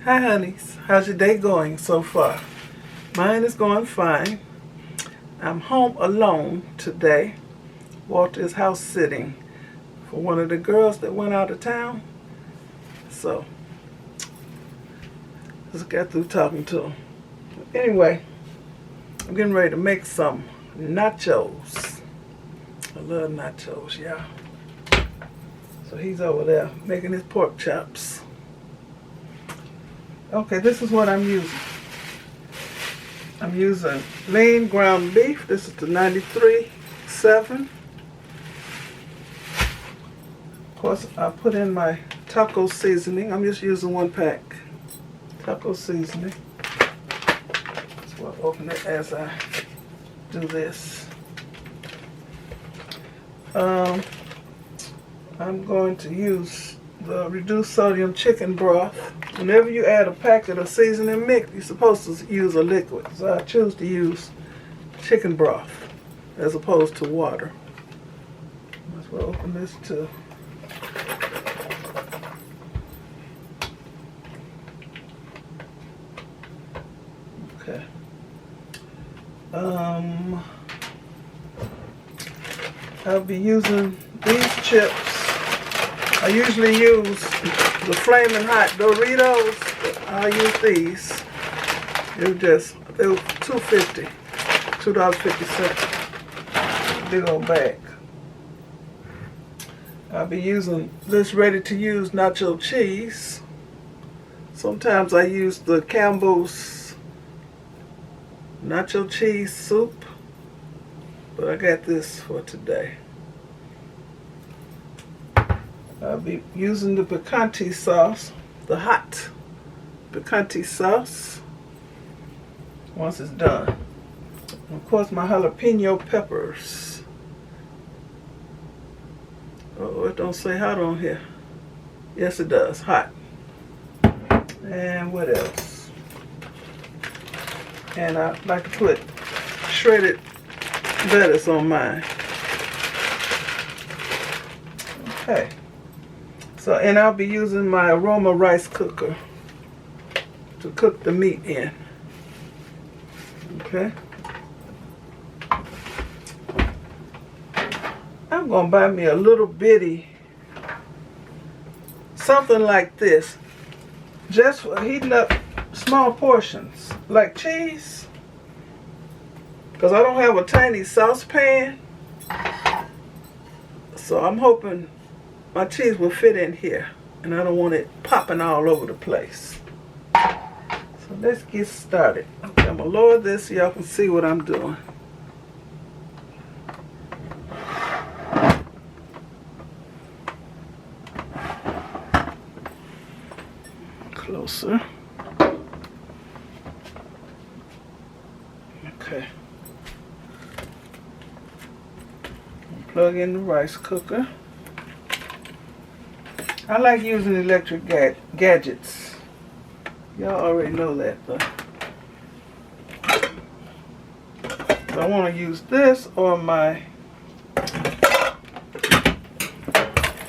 Hi, honeys. How's your day going so far? Mine is going fine. I'm home alone today. Walter is house sitting for one of the girls that went out of town. So, just got through talking to him. Anyway, I'm getting ready to make some nachos. I love nachos, y'all. So he's over there making his pork chops. Okay, this is what I'm using. I'm using lean ground beef. This is the 93.7. Of course, I put in my taco seasoning. I'm just using 1 pack. Taco seasoning. So I'll open it as I do this. I'm going to use the reduced sodium chicken broth. Whenever you add a packet of seasoning mix, you're supposed to use a liquid. So I choose to use chicken broth as opposed to water. Let's open this too. Okay. I'll be using these chips. I usually use the Flamin' Hot Doritos. I'll use these. They were $2.50. $2.50. Big old bag. I'll be using this ready-to-use nacho cheese. Sometimes I use the Campbell's nacho cheese soup, but I got this for today. I'll be using the picante sauce, the hot picante sauce, once it's done. And of course, my jalapeno peppers. Oh, it don't say hot on here. Yes, it does, hot. And what else? And I like to put shredded lettuce on mine. Okay. So, and I'll be using my aroma rice cooker to cook the meat in. Okay. I'm going to buy me a little bitty, something like this, just for heating up small portions, like cheese, because I don't have a tiny saucepan. So I'm hoping my cheese will fit in here, and I don't want it popping all over the place. So let's get started. Okay, I'm going to lower this so y'all can see what I'm doing. Closer. Okay. Plug in the rice cooker. I like using electric gadgets. Y'all already know that, but I want to use this or my,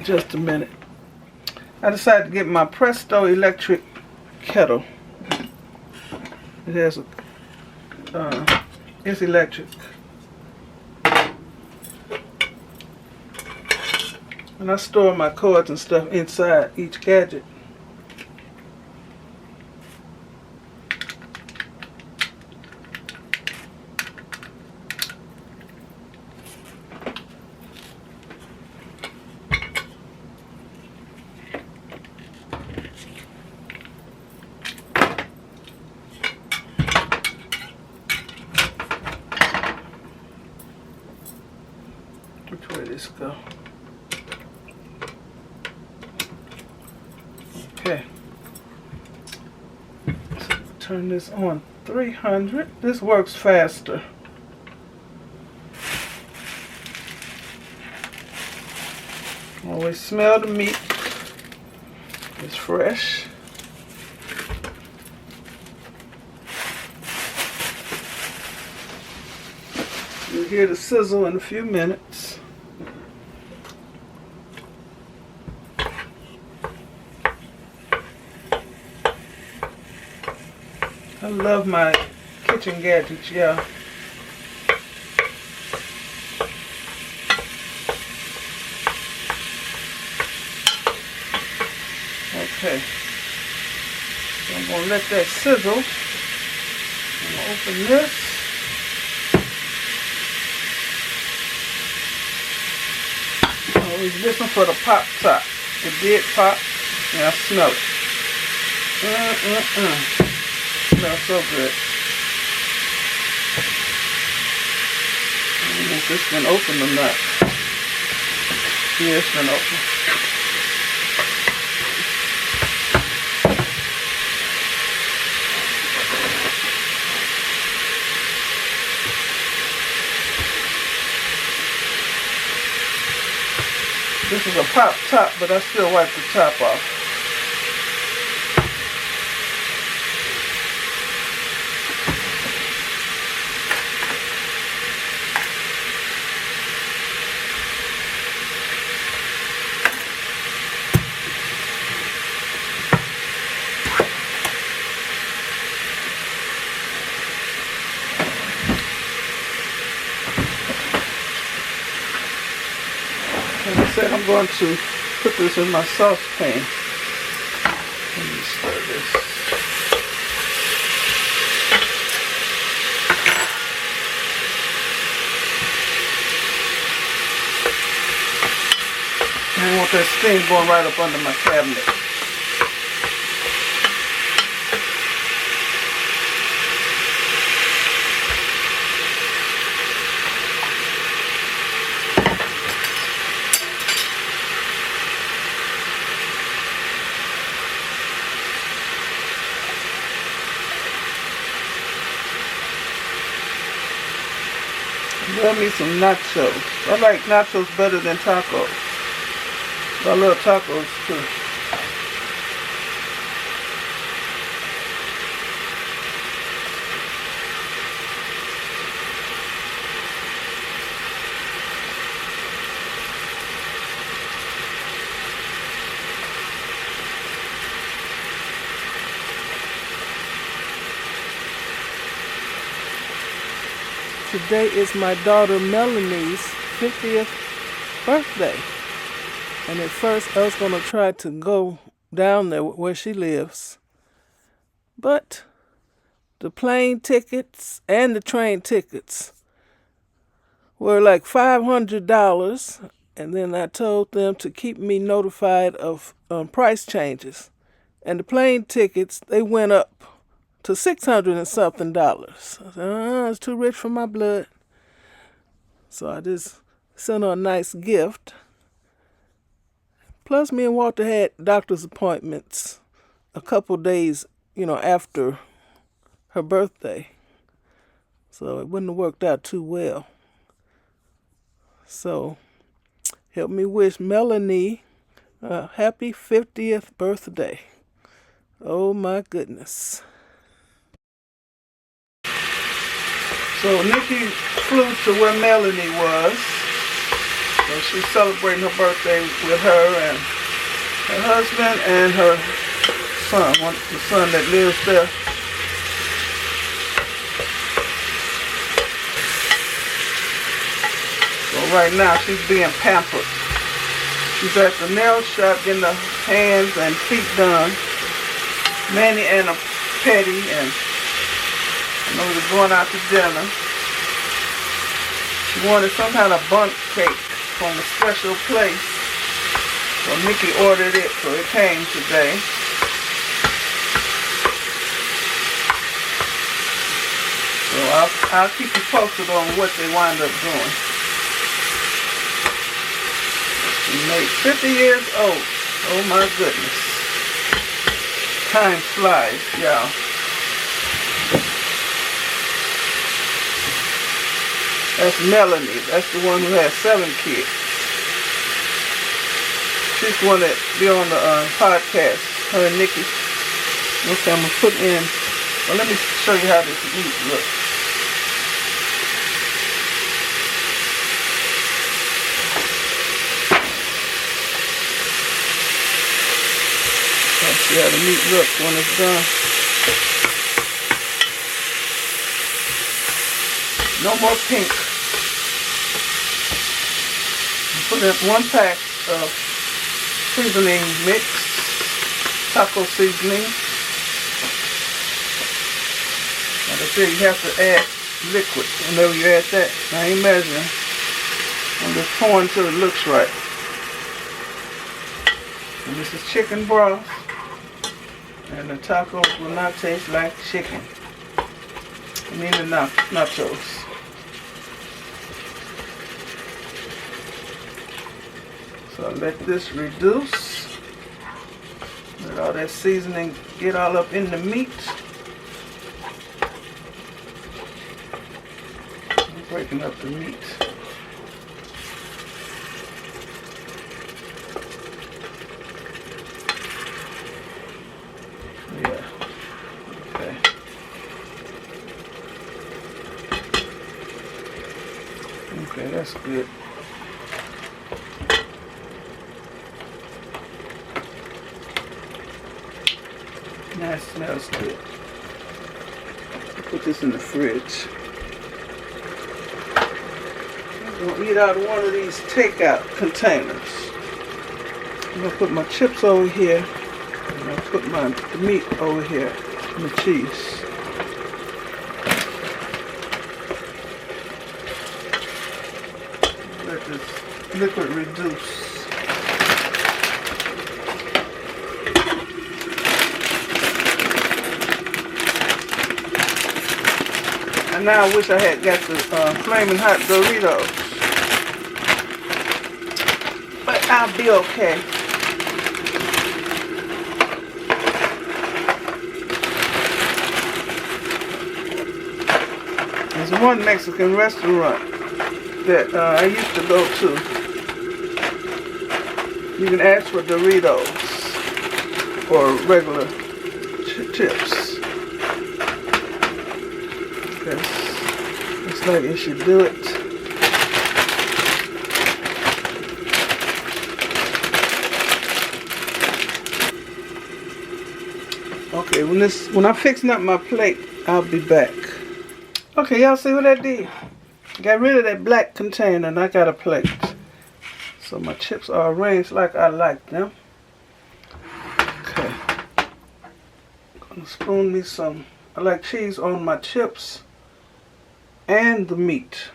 just a minute. I decided to get my Presto electric kettle. It has a, it's electric. And I store my cords and stuff inside each gadget. Which way this go? Okay, so turn this on 300. This works faster. Always smell the meat. It's fresh. You'll hear the sizzle in a few minutes. I love my kitchen gadgets, y'all. Okay. So I'm going to let that sizzle. I'm going to open this. I was listening for the pop top. It did pop, and I smell it. Smells so good. I don't know if it's been opened or not. Yeah, it's been open. This is a pop top, but I still wipe the top off. Like I said, I'm going to put this in my saucepan. Let me stir this. I want that steam going right up under my cabinet. Love me some nachos. I like nachos better than tacos. I love tacos too. Today is my daughter Melanie's 50th birthday. And at first I was going to try to go down there where she lives. But the plane tickets and the train tickets were like $500. And then I told them to keep me notified of price changes. And the plane tickets, they went up to $600 and something. I said, it's too rich for my blood. So I just sent her a nice gift. Plus, me and Walter had doctor's appointments a couple days, after her birthday. So it wouldn't have worked out too well. So help me wish Melanie a happy 50th birthday. Oh my goodness. So Nikki flew to where Melanie was. So she's celebrating her birthday with her and her husband and her son, the son that lives there. So right now she's being pampered. She's at the nail shop getting her hands and feet done. Mani and a pedi, and I know they're going out to dinner. She wanted some kind of bundt cake from a special place. So Nikki ordered it, so it came today. So I'll keep you posted on what they wind up doing. She made 50 years old. Oh my goodness. Time flies, y'all. That's Melanie. That's the one who has 7 kids. She's the one that be on the podcast, her and Nikki. Okay, I'm going to put in, well, let me show you how this meat looks. Let's see how the meat looks when it's done. No more pink. Put in 1 pack of seasoning mix, taco seasoning. Like I said, you have to add liquid whenever you add that. I ain't measuring. I'm just pouring till it looks right. And this is chicken broth. And the tacos will not taste like chicken. I mean the nachos. So let this reduce. Let all that seasoning get all up in the meat. I'm breaking up the meat. Yeah. Okay. Okay, that's good. That smells good. Put this in the fridge. I'm gonna eat out of one of these takeout containers. I'm gonna put my chips over here. And I'll put the meat over here and the cheese. Let this liquid reduce. And now I wish I had got the flaming hot Doritos. But I'll be okay. There's one Mexican restaurant that I used to go to. You can ask for Doritos or regular chips. Looks like it should do it. Okay, when I'm fixing up my plate, I'll be back. Okay, y'all see what I did? Got rid of that black container and I got a plate. So my chips are arranged like I like them. Okay. Gonna spoon me some. I like cheese on my chips and the meat.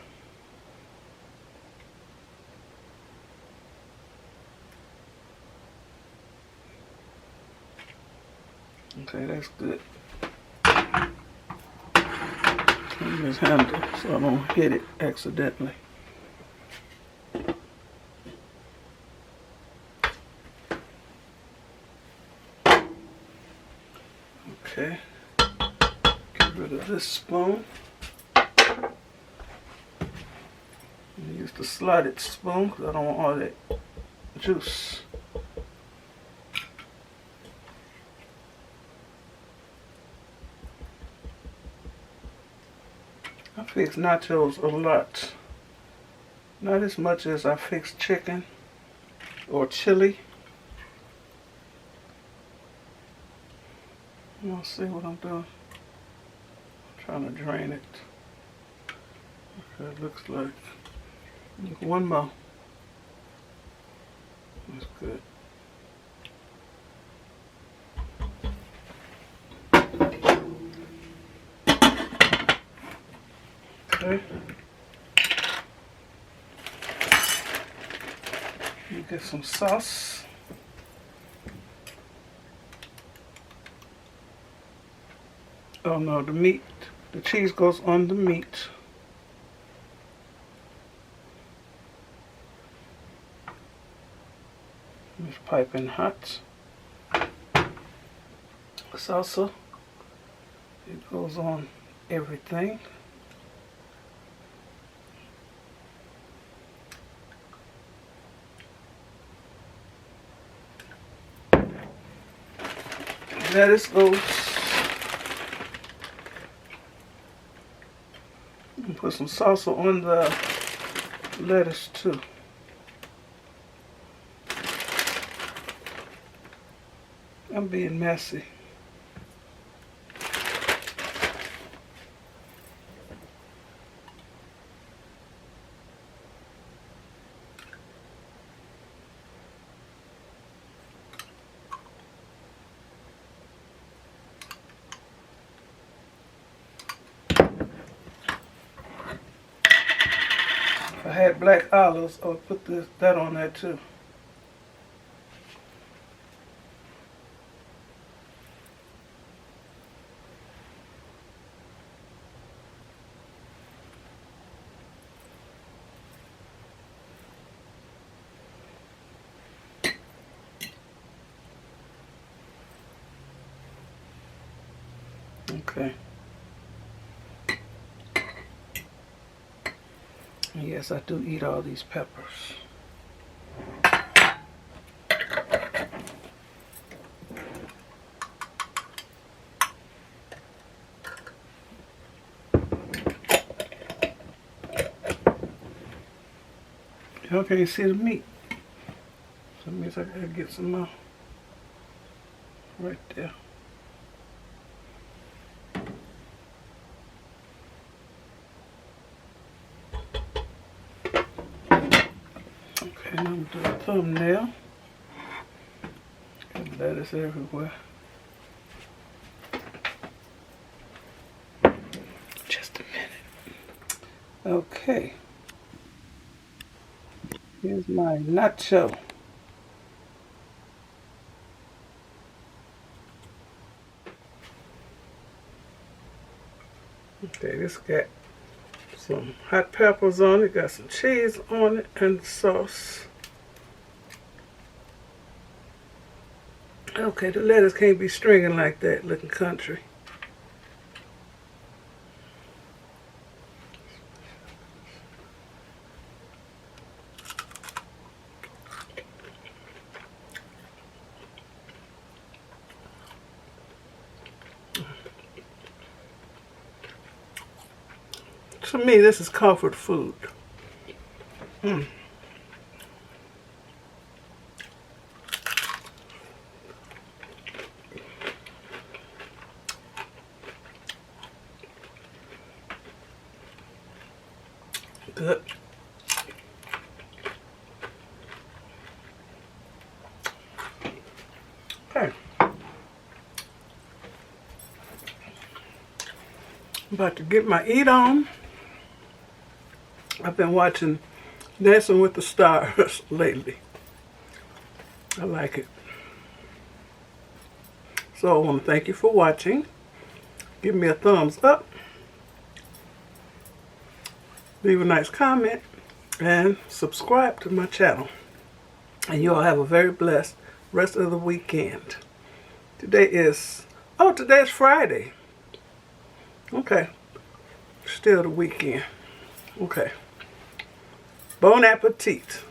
Okay, that's good. Turn this handle so I don't hit it accidentally. Okay. Get rid of this spoon. Use the slotted spoon because I don't want all that juice. I fix nachos a lot. Not as much as I fix chicken or chili. Y'all see what I'm doing? I'm trying to drain it. Okay, it looks like one more. That's good. Okay. You get some sauce. Oh no, the meat, the cheese goes on the meat. It's piping hot. Salsa, it goes on everything. Lettuce goes. And put some salsa on the lettuce too. I'm being messy. had black olives, I'll put that on there too. Okay. Yes, I do eat all these peppers. Y'all can't see the meat. So that means I gotta get some more right there. Okay, now I'm gonna do a thumbnail. Got lettuce everywhere. Just a minute. Okay. Here's my nacho. Okay, this got some hot peppers on it, got some cheese on it, and sauce. Okay, the lettuce can't be stringing like that, looking country. To me, this is comfort food. Good. Okay. I'm about to get my eat on. I've been watching Dancing with the Stars lately. I like it. So I want to thank you for watching. Give me a thumbs up. Leave a nice comment. And subscribe to my channel. And you all have a very blessed rest of the weekend. Today is Friday. Okay. Still the weekend. Okay. Bon appetit.